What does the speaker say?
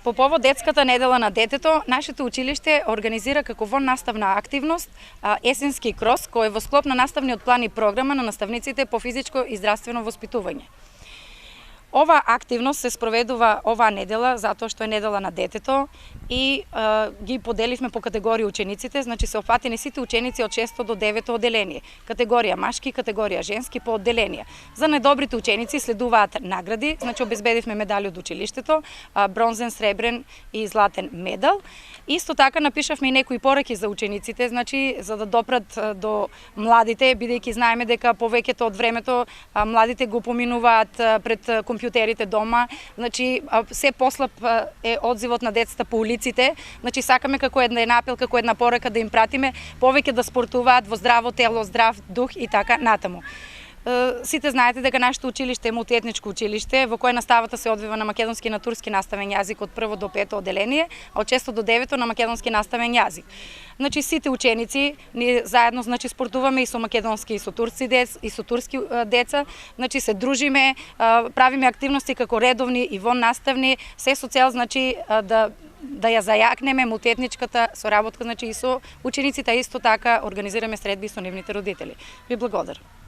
По повод детската недела на детето, нашето училиште организира како наставна активност есенски крос, кој е во склоп на наставниот план и програма на наставниците по физичко и здравствено воспитување. Ова активност се спроведува оваа недела затоа што е недела на детето и ги поделивме по категории учениците, значи се опфатени сите ученици од 6 до 9 одделение, категорија машки, категорија женски по одделенија. За најдобрите ученици следуваат награди, значи обезбедивме медали од училиштето, бронзен, сребрен и златен медал. Исто така напишавме и некои пораки за учениците, значи за да допрат до младите, бидејќи знаеме дека повеќето од времето младите го поминуваат пред компјутерите дома, значи се послаб е одзивот на децата по улиците, значи сакаме како една апел, како една порака да им пратиме повеќе да спортуваат во здраво тело, здрав дух и така натаму. Сите знаете дека нашето училиште е мултиетничко училиште, во кое наставата се одвива на македонски и на турски наставен јазик од 1 до 5 одделение, а од 6 до 9 на македонски наставен јазик. Значи сите ученици ние заедно спортуваме и со македонски и со турски деца, значи се дружиме, правиме активности како редовни и воннаставни, се со цел значи да ја зајакнеме мултиетничката соработка, значи и со учениците, а исто така организираме средби со нивните родители. Ви благодарам.